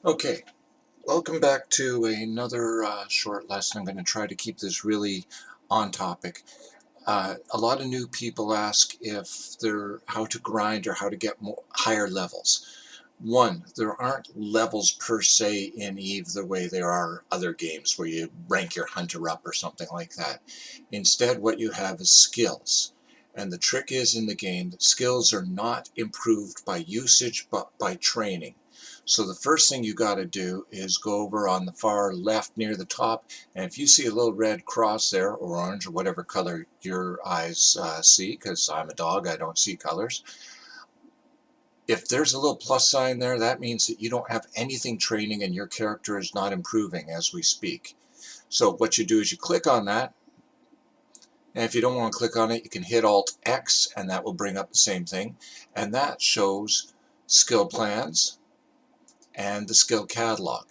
Okay, welcome back to another short lesson. I'm going to try to keep this really on topic. A lot of new people ask if they're how to grind or how to get higher levels. One, there aren't levels per se in EVE the way there are other games where you rank your hunter up or something like that. Instead, what you have is skills. And the trick is in the game that skills are not improved by usage but by training. So the first thing you got to do is go over on the far left near the top, and if you see a little red cross there, or orange, or whatever color your eyes see, because I'm a dog, I don't see colors. If there's a little plus sign there, that means that you don't have anything training and your character is not improving as we speak. So what you do is you click on that, and if you don't want to click on it, you can hit Alt X and that will bring up the same thing. And that shows skill plans and the skill catalog.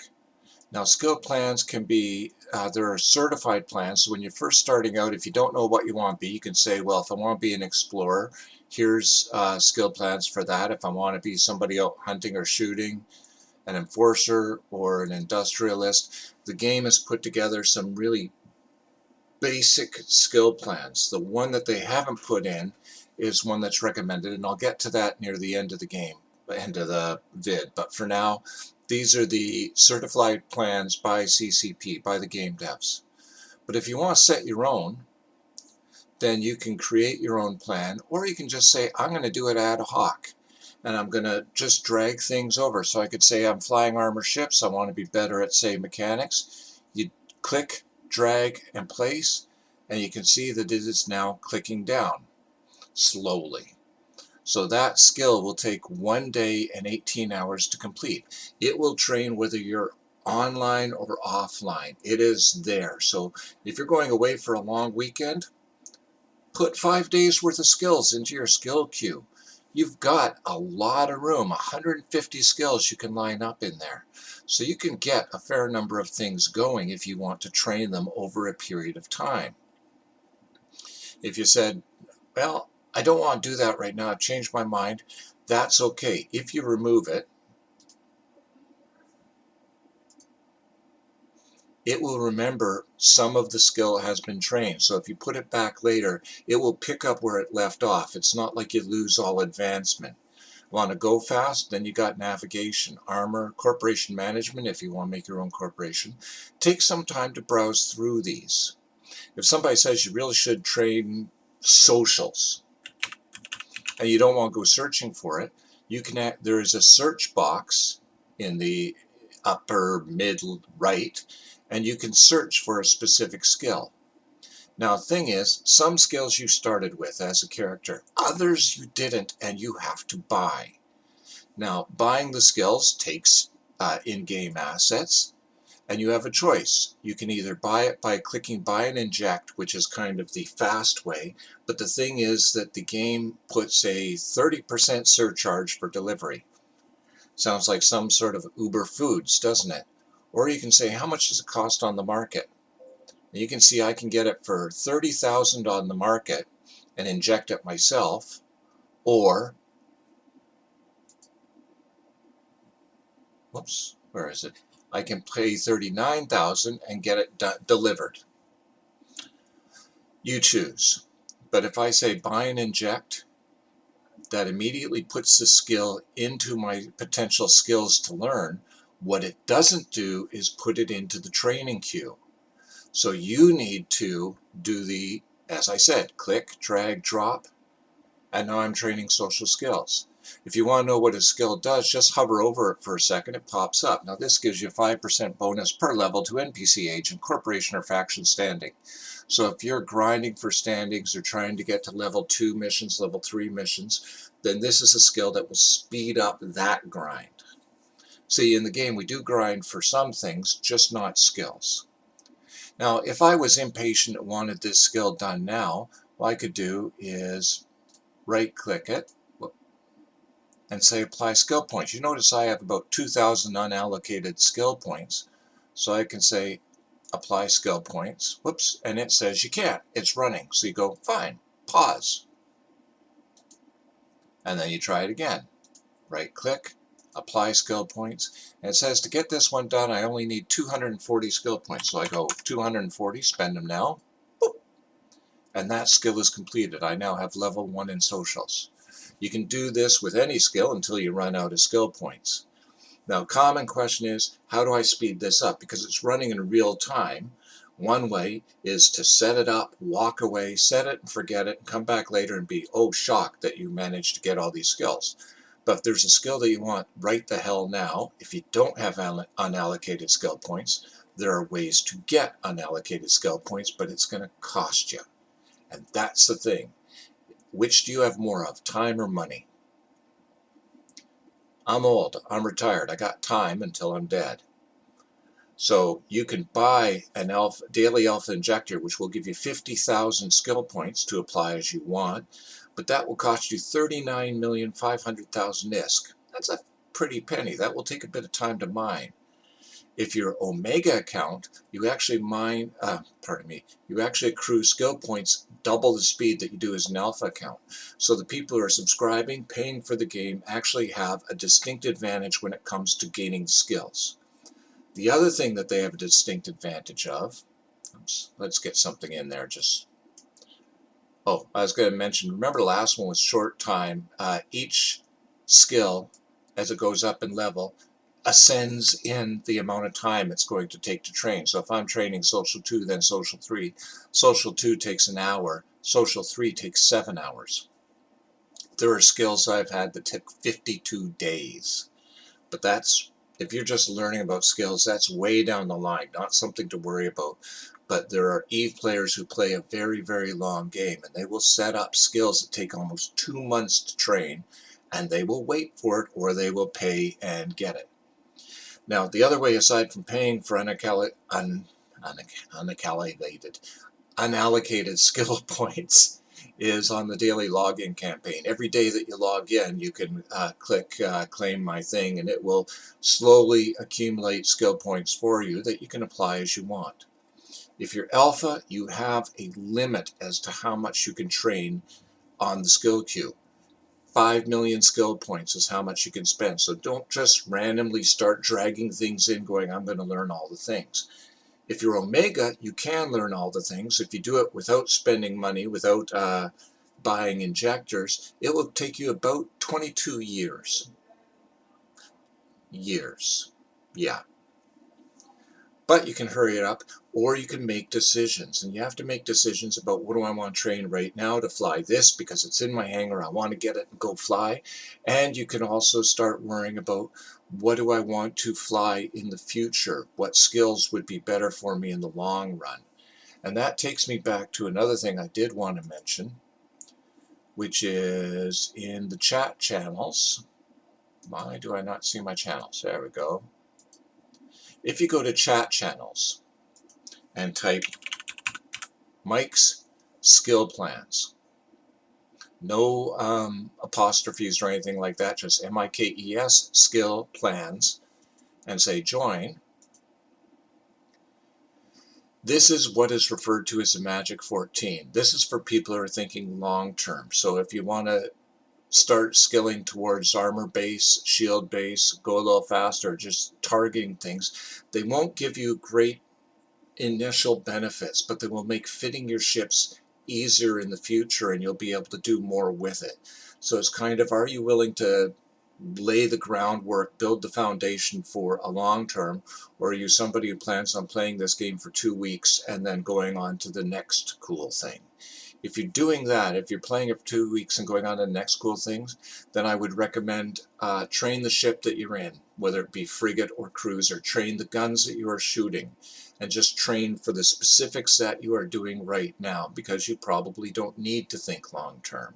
Now, skill plans can be, there are certified plans. So when you're first starting out, if you don't know what you want to be, you can say, well, if I want to be an explorer, here's skill plans for that. If I want to be somebody out hunting or shooting, an enforcer or an industrialist, the game has put together some really basic skill plans. The one that they haven't put in is one that's recommended, and I'll get to that near the end of the game, end of the vid. But for now, these are the certified plans by CCP, by the game devs. But if you want to set your own, then you can create your own plan, or you can just say, I'm going to do it ad hoc. And I'm going to just drag things over. So I could say I'm flying armor ships. I want to be better at, say, mechanics. You click, drag, and place, and you can see that it is now clicking down slowly. So that skill will take 1 day and 18 hours to complete. It will train whether you're online or offline. It is there. So if you're going away for a long weekend, put 5 days worth of skills into your skill queue. You've got a lot of room, 150 skills you can line up in there. So you can get a fair number of things going if you want to train them over a period of time. If you said, well, I don't want to do that right now, I've changed my mind, that's okay. If you remove it, it will remember some of the skill has been trained. So if you put it back later, it will pick up where it left off. It's not like you lose all advancement. Want to go fast? Then you got navigation, armor, corporation management if you want to make your own corporation. Take some time to browse through these. If somebody says you really should train socials and you don't want to go searching for it, you can there is a search box in the upper mid right, and you can search for a specific skill. Now, the thing is, some skills you started with as a character, others you didn't, and you have to buy. Now, buying the skills takes in-game assets, and you have a choice. You can either buy it by clicking buy and inject, which is kind of the fast way, but the thing is that the game puts a 30% surcharge for delivery. Sounds like some sort of Uber Foods, doesn't it? Or you can say, how much does it cost on the market? And you can see I can get it for 30,000 on the market and inject it myself, or, whoops, where is it? I can pay 39,000 and get it delivered. You choose. But if I say buy and inject, that immediately puts the skill into my potential skills to learn. What it doesn't do is put it into the training queue. So you need to do the, as I said, click, drag, drop, and now I'm training social skills. If you want to know what a skill does, just hover over it for a second, it pops up. Now this gives you a 5% bonus per level to NPC age and corporation or faction standing. So if you're grinding for standings or trying to get to level 2 missions, level 3 missions, then this is a skill that will speed up that grind. See, in the game we do grind for some things, just not skills. Now, if I was impatient and wanted this skill done now, what I could do is right-click it and say apply skill points. You notice I have about 2,000 unallocated skill points. So I can say apply skill points. Whoops, and it says you can't. It's running. So you go, fine, pause. And then you try it again. Right-click, apply skill points, and it says to get this one done I only need 240 skill points. So I go 240, spend them now, boop, and that skill is completed. I now have level 1 in socials. You can do this with any skill until you run out of skill points. Now, common question is, how do I speed this up? Because it's running in real time. One way is to set it up, walk away, set it and forget it, and come back later and be, oh, shocked that you managed to get all these skills. But if there's a skill that you want right the hell now, if you don't have unallocated skill points, there are ways to get unallocated skill points, but it's going to cost you. And that's the thing. Which do you have more of, time or money? I'm old. I'm retired. I got time until I'm dead. So you can buy an daily alpha injector, which will give you 50,000 skill points to apply as you want, but that will cost you 39,500,000 ISK. That's a pretty penny. That will take a bit of time to mine. If your Omega account, you actually you actually accrue skill points double the speed that you do as an alpha account. So the people who are subscribing, paying for the game, actually have a distinct advantage when it comes to gaining skills. The other thing that they have a distinct advantage of, let's get something in there oh, I was going to mention, remember the last one was short time. Each skill, as it goes up in level, ascends in the amount of time it's going to take to train. So if I'm training Social 2, then Social 3, Social 2 takes an hour, Social 3 takes 7 hours. There are skills I've had that took 52 days. But that's, if you're just learning about skills, that's way down the line, not something to worry about. But there are EVE players who play a very, very long game, and they will set up skills that take almost 2 months to train, and they will wait for it, or they will pay and get it. Now, the other way, aside from paying for unallocated skill points, is on the daily login campaign. Every day that you log in, you can click claim my thing, and it will slowly accumulate skill points for you that you can apply as you want. If you're alpha, you have a limit as to how much you can train on the skill queue. 5 million skill points is how much you can spend. So don't just randomly start dragging things in going, I'm going to learn all the things. If you're Omega, you can learn all the things. If you do it without spending money, without buying injectors, it will take you about 22 years. Yeah. But you can hurry it up, or you can make decisions. And you have to make decisions about, what do I want to train right now to fly this because it's in my hangar, I want to get it and go fly. And you can also start worrying about, what do I want to fly in the future? What skills would be better for me in the long run? And that takes me back to another thing I did want to mention, which is in the chat channels. Why do I not see my channels? There we go. If you go to chat channels and type Mike's skill plans, no apostrophes or anything like that, just MIKES skill plans, and say join, this is what is referred to as a Magic 14. This is for people who are thinking long term. So if you want to start skilling towards armor base, shield base, go a little faster, just targeting things, they won't give you great initial benefits, but they will make fitting your ships easier in the future, and you'll be able to do more with it. So it's kind of, are you willing to lay the groundwork, build the foundation for a long term, or are you somebody who plans on playing this game for 2 weeks and then going on to the next cool thing? If you're doing that, if you're playing it for 2 weeks and going on to the next cool things, then I would recommend train the ship that you're in, whether it be frigate or cruiser. Train the guns that you are shooting, and just train for the specifics that you are doing right now, because you probably don't need to think long term.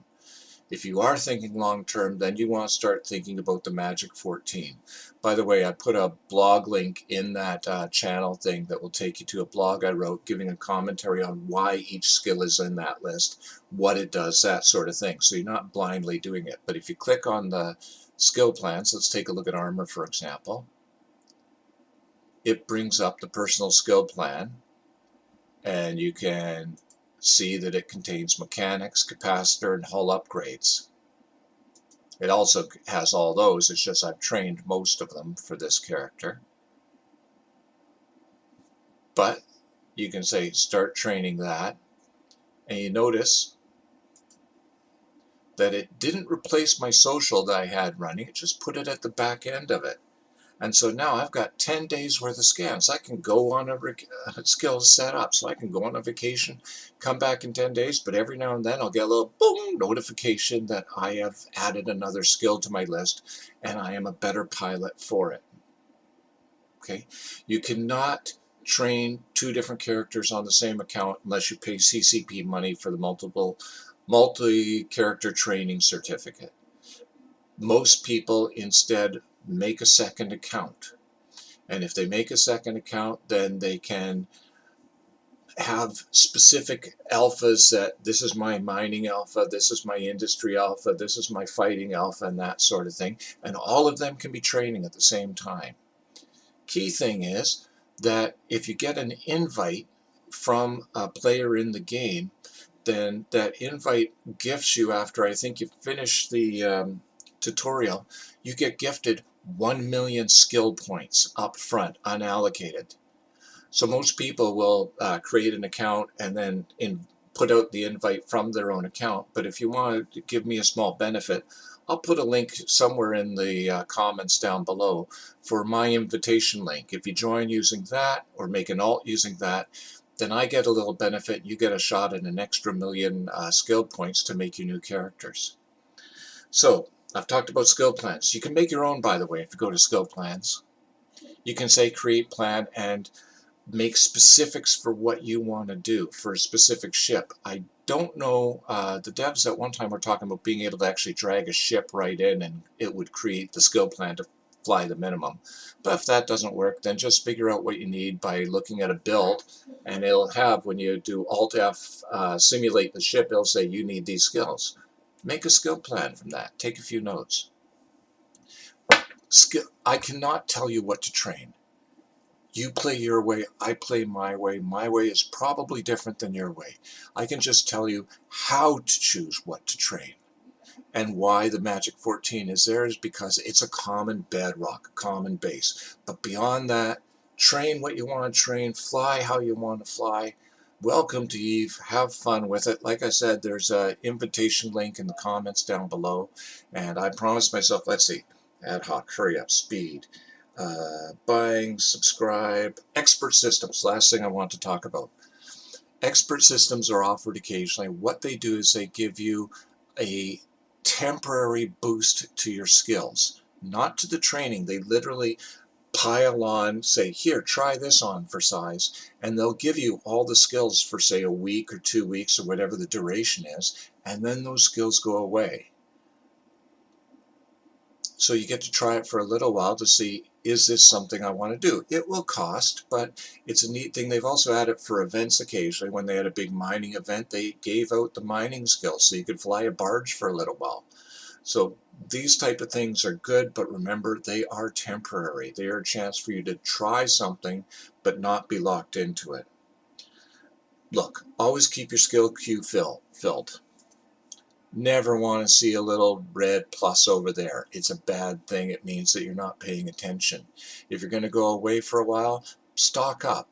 If you are thinking long term, then you want to start thinking about the Magic 14. By the way, I put a blog link in that channel thing that will take you to a blog I wrote giving a commentary on why each skill is in that list, what it does, that sort of thing. So you're not blindly doing it. But if you click on the skill plans, let's take a look at armor, for example. It brings up the personal skill plan, and you can see that it contains mechanics, capacitor, and hull upgrades. It also has all those, it's just I've trained most of them for this character. But you can say start training that, and you notice that it didn't replace my social that I had running, it just put it at the back end of it. And so now I've got 10 days worth of scans. I can go on a skill set up, so I can go on a vacation, come back in 10 days, but every now and then I'll get a little boom notification that I have added another skill to my list and I am a better pilot for it. Okay, you cannot train two different characters on the same account unless you pay CCP money for the multi-character training certificate. Most people instead make a second account. And if they make a second account, then they can have specific alphas that this is my mining alpha, this is my industry alpha, this is my fighting alpha, and that sort of thing. And all of them can be training at the same time. Key thing is that if you get an invite from a player in the game, then that invite gifts you, after I think you finish the tutorial, you get gifted 1 million skill points up front, unallocated. So most people will create an account and then put out the invite from their own account. But if you want to give me a small benefit, I'll put a link somewhere in the comments down below for my invitation link. If you join using that or make an alt using that, then I get a little benefit. You get a shot at an extra 1 million skill points to make you new characters. So I've talked about skill plans. You can make your own, by the way, if you go to skill plans. You can say create plan and make specifics for what you want to do for a specific ship. I don't know, the devs at one time were talking about being able to actually drag a ship right in and it would create the skill plan to fly the minimum. But if that doesn't work, then just figure out what you need by looking at a build, and it'll have, when you do Alt F, simulate the ship, it'll say you need these skills. Make a skill plan from that. Take a few notes. I cannot tell you what to train. You play your way, I play my way. My way is probably different than your way. I can just tell you how to choose what to train. And why the Magic 14 is there is because it's a common bedrock, a common base. But beyond that, train what you want to train, fly how you want to fly. Welcome to EVE. Have fun with it. Like I said, there's an invitation link in the comments down below. And I promised myself, let's see, ad hoc, hurry up, speed. Buying, subscribe, expert systems, last thing I want to talk about. Expert systems are offered occasionally. What they do is they give you a temporary boost to your skills, not to the training. They literally pile on, say, here, try this on for size, and they'll give you all the skills for, say, a week or 2 weeks or whatever the duration is, and then those skills go away. So you get to try it for a little while to see, is this something I want to do? It will cost, but it's a neat thing. They've also had it for events occasionally. When they had a big mining event, they gave out the mining skills so you could fly a barge for a little while. So these type of things are good, but remember, they are temporary. They are a chance for you to try something but not be locked into it. Look, always keep your skill queue filled. Never want to see a little red plus over there. It's a bad thing. It means that you're not paying attention. If you're going to go away for a while, stock up.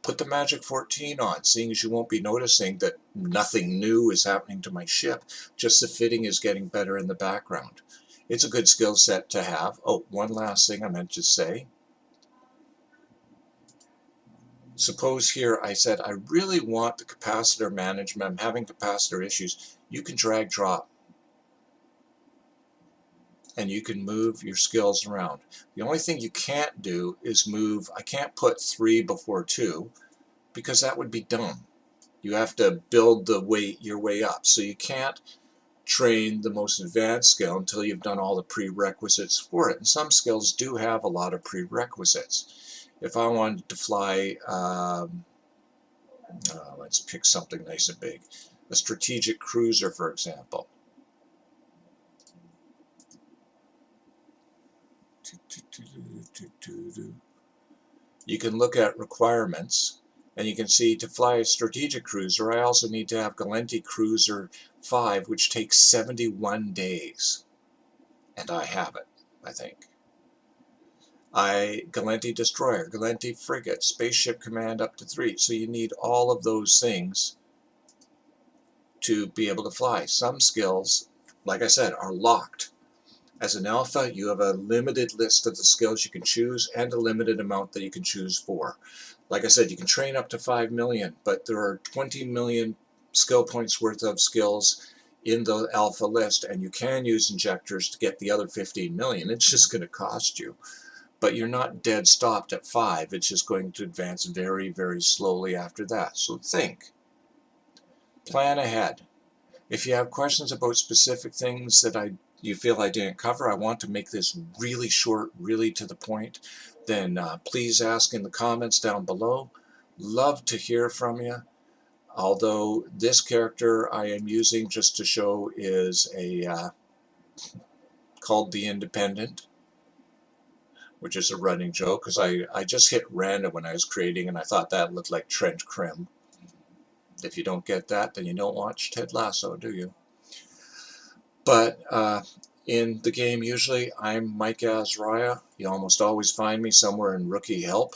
Put the Magic 14 on, seeing as you won't be noticing that nothing new is happening to my ship. Just the fitting is getting better in the background. It's a good skill set to have. Oh, one last thing I meant to say. Suppose here I said, I really want the capacitor management. I'm having capacitor issues. You can drag drop, and you can move your skills around. The only thing you can't do is move. I can't put 3 before 2 because that would be dumb. You have to build your way up. So you can't train the most advanced skill until you've done all the prerequisites for it. And some skills do have a lot of prerequisites. If I wanted to fly, let's pick something nice and big, a strategic cruiser, for example. You can look at requirements, and you can see to fly a strategic cruiser, I also need to have Gallente Cruiser 5, which takes 71 days. and I have it, I think. Gallente Destroyer, Gallente Frigate, Spaceship Command up to 3. So you need all of those things to be able to fly. Some skills, like I said, are locked. As an alpha, you have a limited list of the skills you can choose and a limited amount that you can choose for. Like I said, you can train up to 5 million, but there are 20 million skill points worth of skills in the alpha list, and you can use injectors to get the other 15 million. It's just going to cost you. But you're not dead stopped at 5. It's just going to advance very, very slowly after that. So think. Plan ahead. If you have questions about specific things that you feel I didn't cover, I want to make this really short, really to the point, then please ask in the comments down below. Love to hear from you. Although this character I am using just to show is called the Independent, which is a running joke because I just hit random when I was creating and I thought that looked like Trent Krim. If you don't get that, then you don't watch Ted Lasso, do you? But in the game, usually I'm Mike Azariah. You almost always find me somewhere in Rookie Help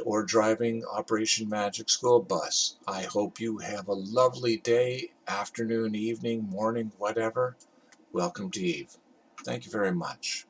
or driving Operation Magic School Bus. I hope you have a lovely day, afternoon, evening, morning, whatever. Welcome to Eve. Thank you very much.